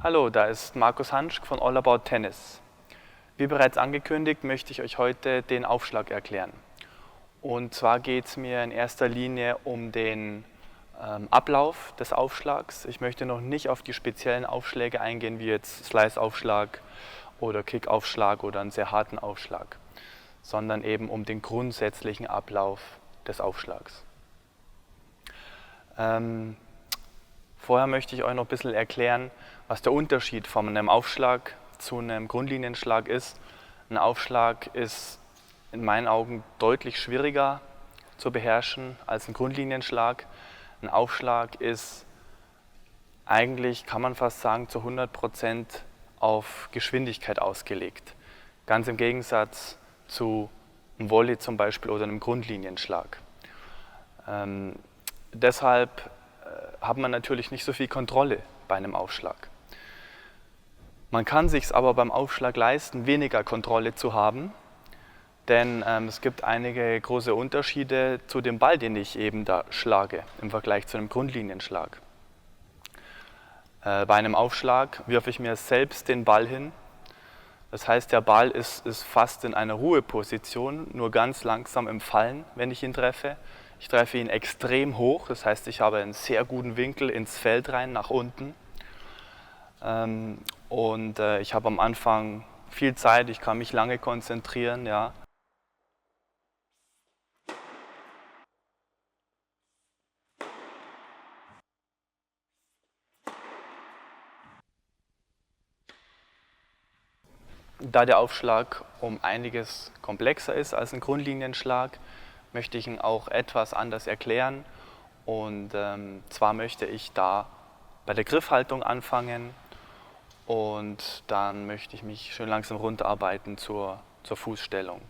Hallo, da ist Markus Hanschk von All About Tennis. Wie bereits angekündigt, möchte ich euch heute den Aufschlag erklären. Und zwar geht es mir in erster Linie um den Ablauf des Aufschlags. Ich möchte noch nicht auf die speziellen Aufschläge eingehen, wie jetzt Slice-Aufschlag oder Kick-Aufschlag oder einen sehr harten Aufschlag, sondern eben um den grundsätzlichen Ablauf des Aufschlags. Vorher möchte ich euch noch ein bisschen erklären, was der Unterschied von einem Aufschlag zu einem Grundlinienschlag ist. Ein Aufschlag ist in meinen Augen deutlich schwieriger zu beherrschen als ein Grundlinienschlag. Ein Aufschlag ist eigentlich, kann man fast sagen, zu 100% auf Geschwindigkeit ausgelegt. Ganz im Gegensatz zu einem Volley zum Beispiel oder einem Grundlinienschlag. Deshalb hat man natürlich nicht so viel Kontrolle bei einem Aufschlag. Man kann sich aber beim Aufschlag leisten, weniger Kontrolle zu haben, denn es gibt einige große Unterschiede zu dem Ball, den ich eben da schlage, im Vergleich zu einem Grundlinienschlag. Bei einem Aufschlag wirfe ich mir selbst den Ball hin. Das heißt, der Ball ist fast in einer Ruheposition, nur ganz langsam im Fallen, wenn ich ihn treffe. Ich treffe ihn extrem hoch, das heißt, ich habe einen sehr guten Winkel ins Feld rein, nach unten. Ich habe am Anfang viel Zeit, ich kann mich lange konzentrieren. Ja. Da der Aufschlag um einiges komplexer ist als ein Grundlinienschlag, möchte ich ihn auch etwas anders erklären. Und zwar möchte ich da bei der Griffhaltung anfangen und dann möchte ich mich schön langsam runterarbeiten zur Fußstellung.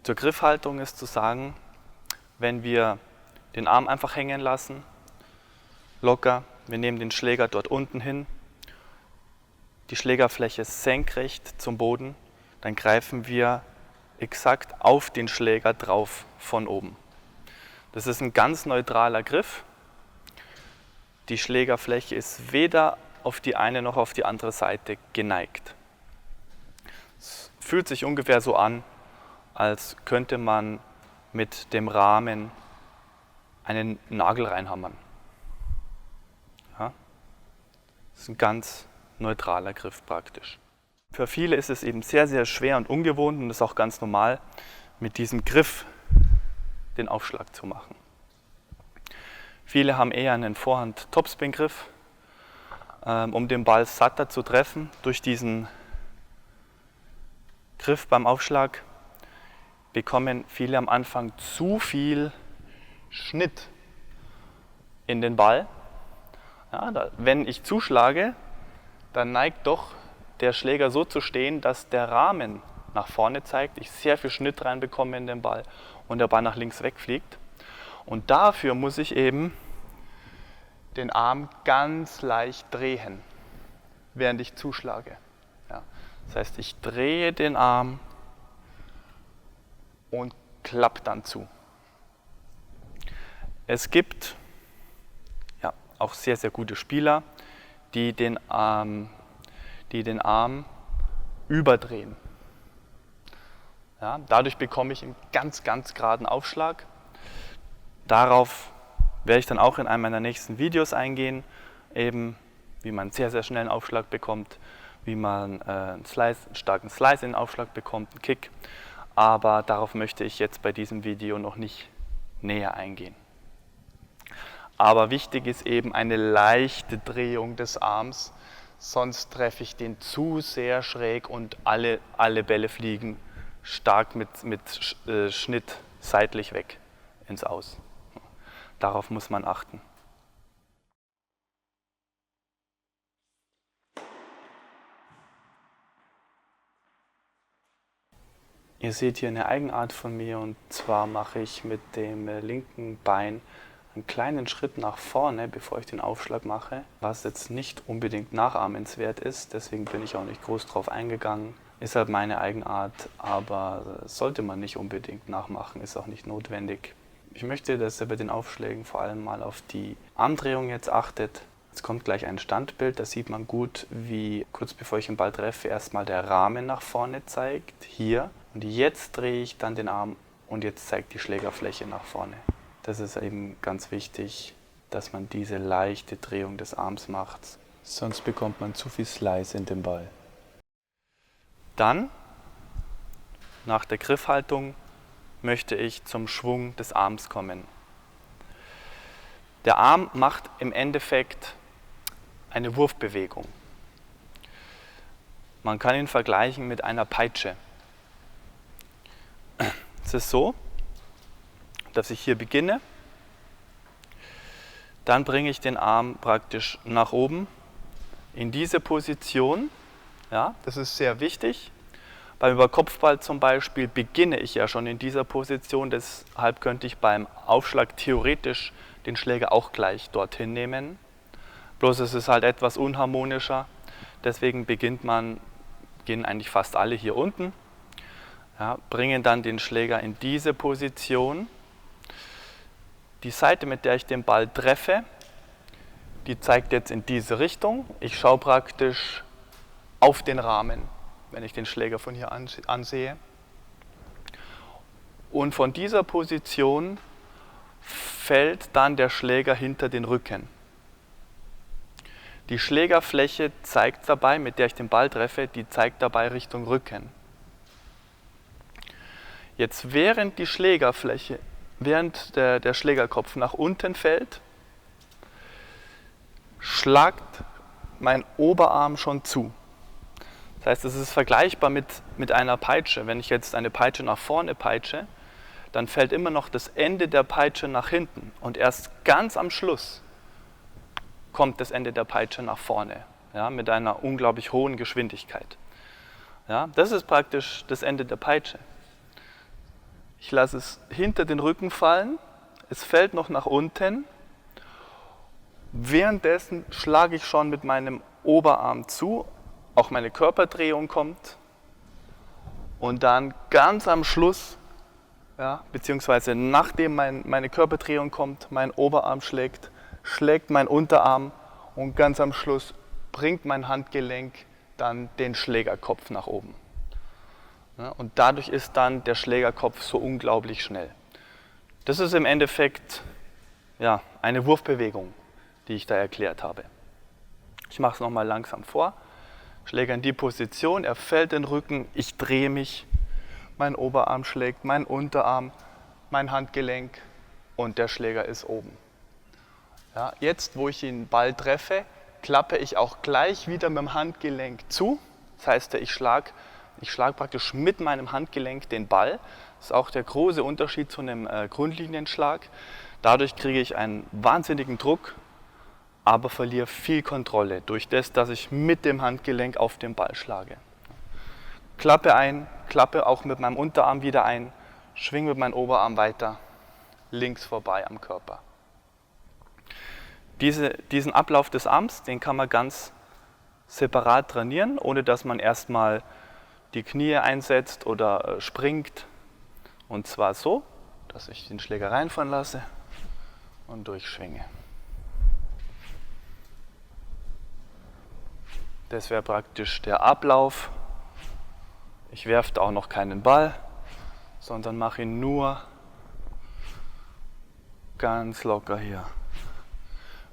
Zur Griffhaltung ist zu sagen, wenn wir den Arm einfach hängen lassen, locker, wir nehmen den Schläger dort unten hin, die Schlägerfläche senkrecht zum Boden, dann greifen wir exakt auf den Schläger drauf von oben. Das ist ein ganz neutraler Griff. Die Schlägerfläche ist weder auf die eine noch auf die andere Seite geneigt. Es fühlt sich ungefähr so an, als könnte man mit dem Rahmen einen Nagel reinhammern. Ja? Das ist ein ganz neutraler Griff praktisch. Für viele ist es eben sehr, sehr schwer und ungewohnt und ist auch ganz normal, mit diesem Griff den Aufschlag zu machen. Viele haben eher einen Vorhand-Topspin-Griff, um den Ball satter zu treffen. Durch diesen Griff beim Aufschlag bekommen viele am Anfang zu viel Schnitt in den Ball. Ja, wenn ich zuschlage, dann neigt doch der Schläger so zu stehen, dass der Rahmen nach vorne zeigt, ich sehr viel Schnitt reinbekomme in den Ball und der Ball nach links wegfliegt. Und dafür muss ich eben den Arm ganz leicht drehen, während ich zuschlage. Ja. Das heißt, ich drehe den Arm und klappe dann zu. Es gibt ja auch sehr, sehr gute Spieler, die den Arm überdrehen. Ja, dadurch bekomme ich einen ganz, ganz geraden Aufschlag. Darauf werde ich dann auch in einem meiner nächsten Videos eingehen, eben wie man einen sehr, sehr schnellen Aufschlag bekommt, wie man einen starken Slice in den Aufschlag bekommt, einen Kick. Aber darauf möchte ich jetzt bei diesem Video noch nicht näher eingehen. Aber wichtig ist eben eine leichte Drehung des Arms, sonst treffe ich den zu sehr schräg und alle Bälle fliegen stark mit Schnitt seitlich weg ins Aus. Darauf muss man achten. Ihr seht hier eine Eigenart von mir und zwar mache ich mit dem linken Bein einen kleinen Schritt nach vorne, bevor ich den Aufschlag mache, was jetzt nicht unbedingt nachahmenswert ist, deswegen bin ich auch nicht groß drauf eingegangen. Ist halt meine Eigenart, aber sollte man nicht unbedingt nachmachen, ist auch nicht notwendig. Ich möchte, dass ihr bei den Aufschlägen vor allem mal auf die Armdrehung jetzt achtet. Jetzt kommt gleich ein Standbild, da sieht man gut, wie kurz bevor ich den Ball treffe, erstmal der Rahmen nach vorne zeigt, hier. Und jetzt drehe ich dann den Arm und jetzt zeigt die Schlägerfläche nach vorne. Das ist eben ganz wichtig, dass man diese leichte Drehung des Arms macht. Sonst bekommt man zu viel Slice in den Ball. Dann, nach der Griffhaltung, möchte ich zum Schwung des Arms kommen. Der Arm macht im Endeffekt eine Wurfbewegung. Man kann ihn vergleichen mit einer Peitsche. Es ist so, dass ich hier beginne, dann bringe ich den Arm praktisch nach oben in diese Position. Ja, das ist sehr wichtig. Beim Überkopfball zum Beispiel beginne ich ja schon in dieser Position, deshalb könnte ich beim Aufschlag theoretisch den Schläger auch gleich dorthin nehmen. Bloß es ist halt etwas unharmonischer, deswegen beginnen eigentlich fast alle hier unten, ja, bringen dann den Schläger in diese Position. Die Seite, mit der ich den Ball treffe, die zeigt jetzt in diese Richtung. Ich schaue praktisch auf den Rahmen, wenn ich den Schläger von hier ansehe. Und von dieser Position fällt dann der Schläger hinter den Rücken. Die Schlägerfläche zeigt dabei, mit der ich den Ball treffe, die zeigt dabei Richtung Rücken. Jetzt während die Schlägerfläche, während der Schlägerkopf nach unten fällt, schlagt mein Oberarm schon zu. Das heißt, es ist vergleichbar mit einer Peitsche. Wenn ich jetzt eine Peitsche nach vorne peitsche, dann fällt immer noch das Ende der Peitsche nach hinten. Und erst ganz am Schluss kommt das Ende der Peitsche nach vorne, ja, mit einer unglaublich hohen Geschwindigkeit. Ja, das ist praktisch das Ende der Peitsche. Ich lasse es hinter den Rücken fallen, es fällt noch nach unten. Währenddessen schlage ich schon mit meinem Oberarm zu, auch meine Körperdrehung kommt und dann ganz am Schluss, ja, beziehungsweise nachdem meine Körperdrehung kommt, mein Oberarm schlägt mein Unterarm und ganz am Schluss bringt mein Handgelenk dann den Schlägerkopf nach oben. Ja, und dadurch ist dann der Schlägerkopf so unglaublich schnell. Das ist im Endeffekt ja, eine Wurfbewegung, die ich da erklärt habe. Ich mache es nochmal langsam vor. Schläger in die Position, er fällt den Rücken, ich drehe mich, mein Oberarm schlägt, mein Unterarm, mein Handgelenk und der Schläger ist oben. Ja, jetzt, wo ich den Ball treffe, klappe ich auch gleich wieder mit dem Handgelenk zu. Das heißt, ich schlage praktisch mit meinem Handgelenk den Ball. Das ist auch der große Unterschied zu einem Grundlinienschlag. Dadurch kriege ich einen wahnsinnigen Druck, aber verliere viel Kontrolle durch das, dass ich mit dem Handgelenk auf den Ball schlage. Klappe ein, klappe auch mit meinem Unterarm wieder ein, schwinge mit meinem Oberarm weiter, links vorbei am Körper. Diesen Ablauf des Arms, den kann man ganz separat trainieren, ohne dass man erstmal die Knie einsetzt oder springt. Und zwar so, dass ich den Schläger reinfahren lasse und durchschwinge. Das wäre praktisch der Ablauf. Ich werfe auch noch keinen Ball, sondern mache ihn nur ganz locker hier.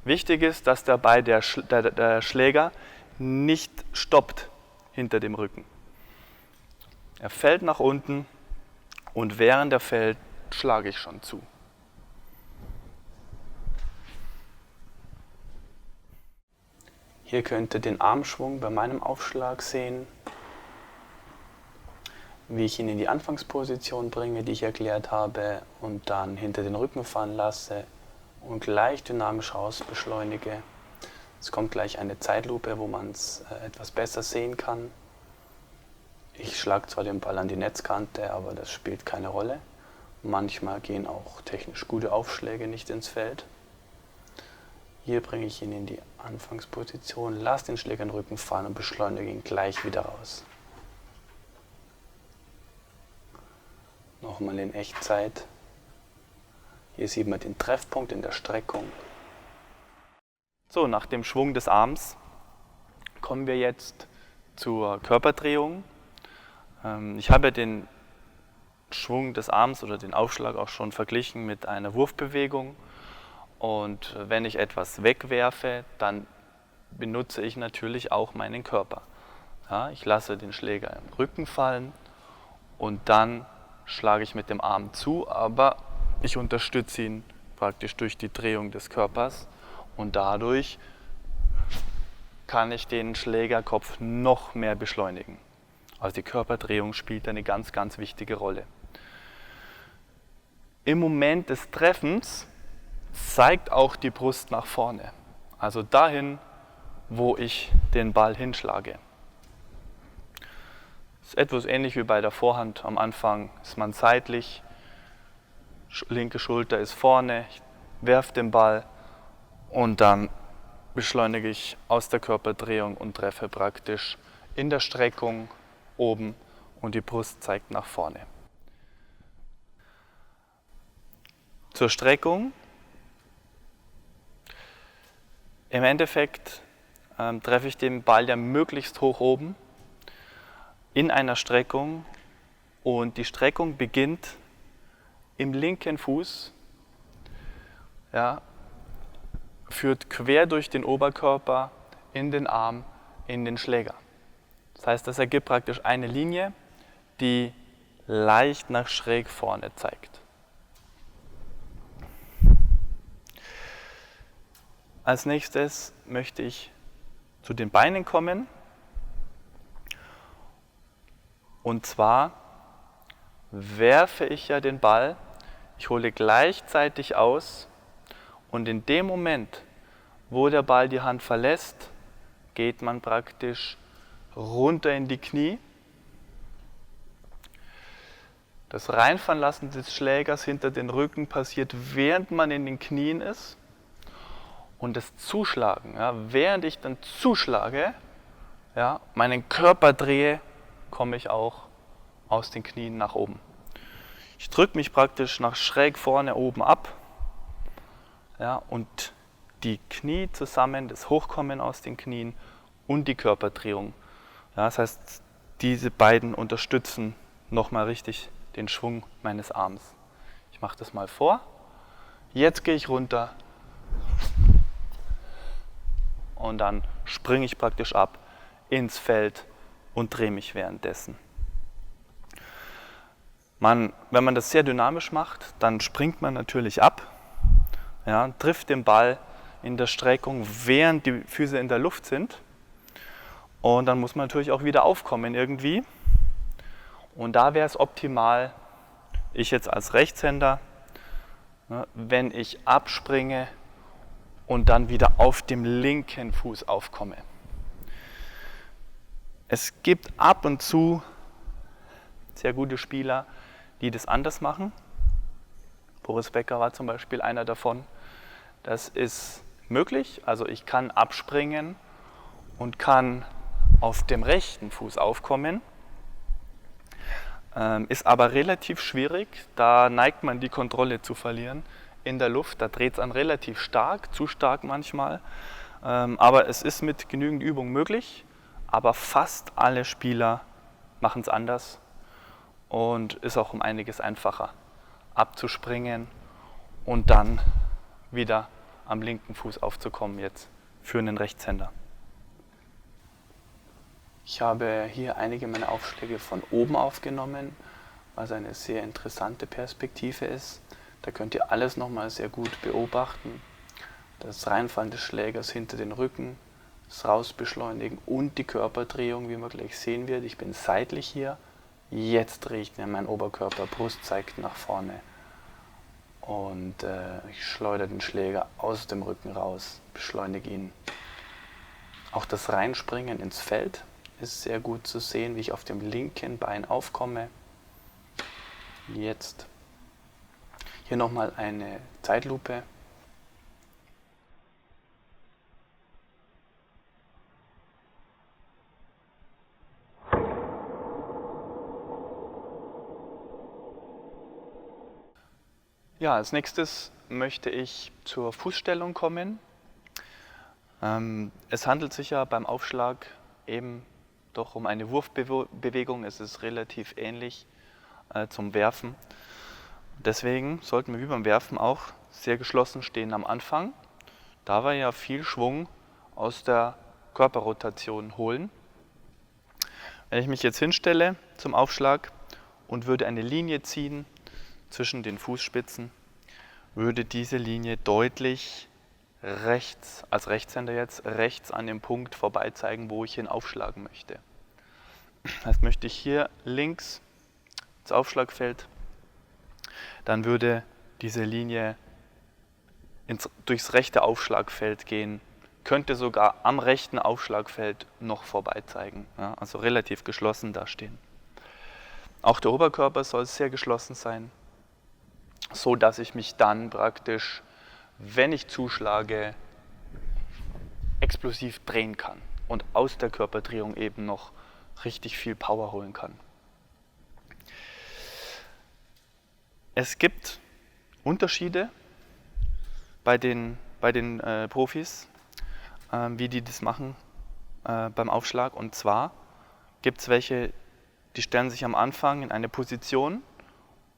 Wichtig ist, dass dabei der Schläger nicht stoppt hinter dem Rücken. Er fällt nach unten und während er fällt, schlage ich schon zu. Hier könnt ihr den Armschwung bei meinem Aufschlag sehen, wie ich ihn in die Anfangsposition bringe, die ich erklärt habe, und dann hinter den Rücken fallen lasse und gleich dynamisch raus beschleunige. Es kommt gleich eine Zeitlupe, wo man es etwas besser sehen kann. Ich schlage zwar den Ball an die Netzkante, aber das spielt keine Rolle. Manchmal gehen auch technisch gute Aufschläge nicht ins Feld. Hier bringe ich ihn in die Anfangsposition, lasse den Schläger in den Rücken fallen und beschleunige ihn gleich wieder raus. Nochmal in Echtzeit. Hier sieht man den Treffpunkt in der Streckung. So, nach dem Schwung des Arms kommen wir jetzt zur Körperdrehung. Ich habe den Schwung des Arms oder den Aufschlag auch schon verglichen mit einer Wurfbewegung. Und wenn ich etwas wegwerfe, dann benutze ich natürlich auch meinen Körper. Ja, ich lasse den Schläger im Rücken fallen und dann schlage ich mit dem Arm zu, aber ich unterstütze ihn praktisch durch die Drehung des Körpers und dadurch kann ich den Schlägerkopf noch mehr beschleunigen. Also die Körperdrehung spielt eine ganz, ganz wichtige Rolle. Im Moment des Treffens zeigt auch die Brust nach vorne, also dahin, wo ich den Ball hinschlage. Das ist etwas ähnlich wie bei der Vorhand. Am Anfang ist man seitlich, linke Schulter ist vorne, ich werfe den Ball und dann beschleunige ich aus der Körperdrehung und treffe praktisch in der Streckung oben und die Brust zeigt nach vorne. Zur Streckung. Im Endeffekt treffe ich den Ball ja möglichst hoch oben in einer Streckung und die Streckung beginnt im linken Fuß, ja, führt quer durch den Oberkörper in den Arm, in den Schläger. Das heißt, das ergibt praktisch eine Linie, die leicht nach schräg vorne zeigt. Als nächstes möchte ich zu den Beinen kommen. Und zwar werfe ich ja den Ball, ich hole gleichzeitig aus und in dem Moment, wo der Ball die Hand verlässt, geht man praktisch runter in die Knie. Das Reinfallen lassen des Schlägers hinter den Rücken passiert, während man in den Knien ist. Und das Zuschlagen, ja, während ich dann zuschlage, ja, meinen Körper drehe, komme ich auch aus den Knien nach oben. Ich drücke mich praktisch nach schräg vorne oben ab, ja, und die Knie zusammen, das Hochkommen aus den Knien und die Körperdrehung. Ja, das heißt, diese beiden unterstützen nochmal richtig den Schwung meines Arms. Ich mache das mal vor. Jetzt gehe ich runter und dann springe ich praktisch ab ins Feld und drehe mich währenddessen. Wenn man das sehr dynamisch macht, dann springt man natürlich ab, ja, trifft den Ball in der Streckung, während die Füße in der Luft sind. Und dann muss man natürlich auch wieder aufkommen irgendwie. Und da wäre es optimal, ich jetzt als Rechtshänder, ne, wenn ich abspringe und dann wieder auf dem linken Fuß aufkomme. Es gibt ab und zu sehr gute Spieler, die das anders machen. Boris Becker war zum Beispiel einer davon. Das ist möglich, also ich kann abspringen und kann auf dem rechten Fuß aufkommen. Ist aber relativ schwierig, da neigt man die Kontrolle zu verlieren in der Luft. Da dreht es an relativ stark, zu stark manchmal. Aber es ist mit genügend Übung möglich. Aber fast alle Spieler machen es anders und ist auch um einiges einfacher abzuspringen und dann wieder am linken Fuß aufzukommen jetzt für einen Rechtshänder. Ich habe hier einige meiner Aufschläge von oben aufgenommen, was eine sehr interessante Perspektive ist. Da könnt ihr alles nochmal sehr gut beobachten. Das Reinfallen des Schlägers hinter den Rücken, das Rausbeschleunigen und die Körperdrehung, wie man gleich sehen wird. Ich bin seitlich hier, jetzt drehe ich mir meinen Oberkörper, Brust zeigt nach vorne und ich schleudere den Schläger aus dem Rücken raus, beschleunige ihn. Auch das Reinspringen ins Feld ist sehr gut zu sehen, wie ich auf dem linken Bein aufkomme. Jetzt hier nochmal eine Zeitlupe. Ja, als nächstes möchte ich zur Fußstellung kommen. Es handelt sich ja beim Aufschlag eben doch um eine Wurfbewegung. Es ist relativ ähnlich zum Werfen. Deswegen sollten wir wie beim Werfen auch sehr geschlossen stehen am Anfang, da wir ja viel Schwung aus der Körperrotation holen. Wenn ich mich jetzt hinstelle zum Aufschlag und würde eine Linie ziehen zwischen den Fußspitzen, würde diese Linie deutlich rechts, als Rechtshänder jetzt, rechts an dem Punkt vorbei zeigen, wo ich hin aufschlagen möchte. Das heißt, möchte ich hier links ins Aufschlagfeld, dann würde diese Linie durchs rechte Aufschlagfeld gehen, könnte sogar am rechten Aufschlagfeld noch vorbei zeigen, ja, also relativ geschlossen dastehen. Auch der Oberkörper soll sehr geschlossen sein, so dass ich mich dann praktisch, wenn ich zuschlage, explosiv drehen kann und aus der Körperdrehung eben noch richtig viel Power holen kann. Es gibt Unterschiede bei den Profis, wie die das machen beim Aufschlag. Und zwar gibt es welche, die stellen sich am Anfang in eine Position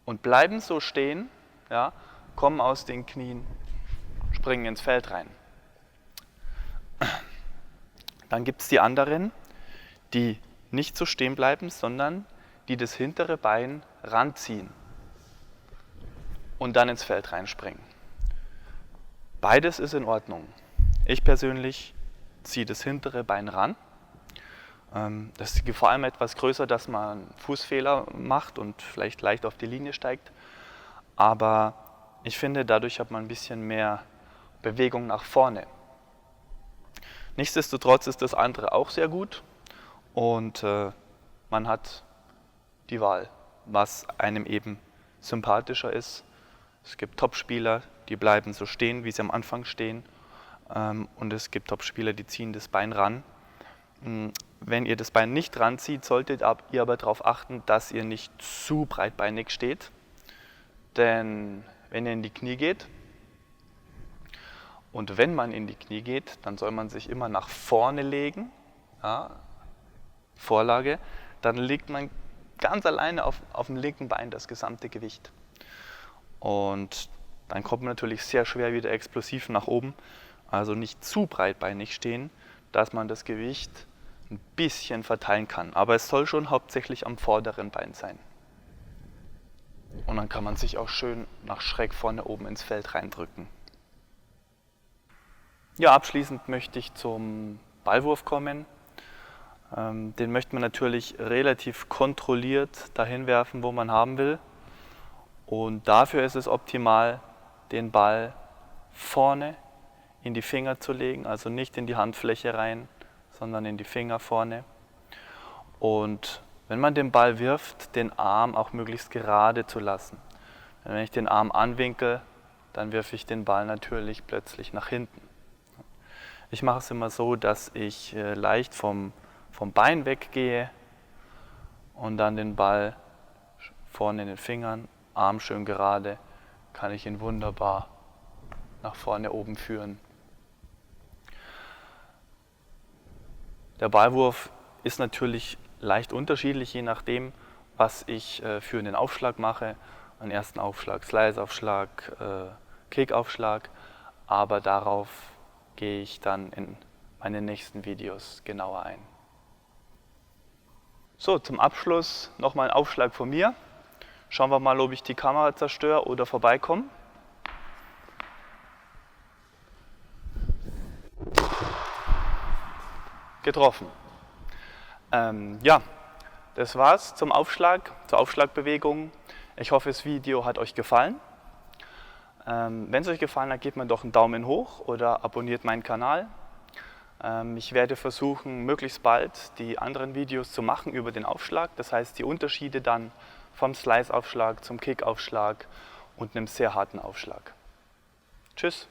und bleiben so stehen, ja, kommen aus den Knien, springen ins Feld rein. Dann gibt es die anderen, die nicht so stehen bleiben, sondern die das hintere Bein ranziehen und dann ins Feld reinspringen. Beides ist in Ordnung. Ich persönlich ziehe das hintere Bein ran. Das ist die Gefahr immer etwas größer, dass man einen Fußfehler macht und vielleicht leicht auf die Linie steigt. Aber ich finde, dadurch hat man ein bisschen mehr Bewegung nach vorne. Nichtsdestotrotz ist das andere auch sehr gut und man hat die Wahl, was einem eben sympathischer ist. Es gibt Topspieler, die bleiben so stehen, wie sie am Anfang stehen, und es gibt Topspieler, die ziehen das Bein ran. Wenn ihr das Bein nicht ranzieht, solltet ihr aber darauf achten, dass ihr nicht zu breitbeinig steht, denn wenn ihr in die Knie geht, und wenn man in die Knie geht, dann soll man sich immer nach vorne legen, ja, Vorlage, dann legt man ganz alleine auf dem linken Bein das gesamte Gewicht. Und dann kommt man natürlich sehr schwer wieder explosiv nach oben, also nicht zu breitbeinig stehen, dass man das Gewicht ein bisschen verteilen kann. Aber es soll schon hauptsächlich am vorderen Bein sein. Und dann kann man sich auch schön nach schräg vorne oben ins Feld reindrücken. Ja, abschließend möchte ich zum Ballwurf kommen. Den möchte man natürlich relativ kontrolliert dahin werfen, wo man haben will. Und dafür ist es optimal, den Ball vorne in die Finger zu legen, also nicht in die Handfläche rein, sondern in die Finger vorne. Und wenn man den Ball wirft, den Arm auch möglichst gerade zu lassen. Wenn ich den Arm anwinkel, dann wirfe ich den Ball natürlich plötzlich nach hinten. Ich mache es immer so, dass ich leicht vom Bein weggehe und dann den Ball vorne in den Fingern, Arm schön gerade, kann ich ihn wunderbar nach vorne oben führen. Der Ballwurf ist natürlich leicht unterschiedlich, je nachdem, was ich für einen Aufschlag mache. Einen ersten Aufschlag, Slice-Aufschlag, Kick-Aufschlag, aber darauf gehe ich dann in meinen nächsten Videos genauer ein. So, zum Abschluss nochmal ein Aufschlag von mir. Schauen wir mal, ob ich die Kamera zerstöre oder vorbeikomme. Getroffen. Ja, das war's zum Aufschlag, zur Aufschlagbewegung. Ich hoffe, das Video hat euch gefallen. Wenn es euch gefallen hat, gebt mir doch einen Daumen hoch oder abonniert meinen Kanal. Ich werde versuchen, möglichst bald die anderen Videos zu machen über den Aufschlag. Das heißt, die Unterschiede dann vom Slice-Aufschlag zum Kick-Aufschlag und einem sehr harten Aufschlag. Tschüss!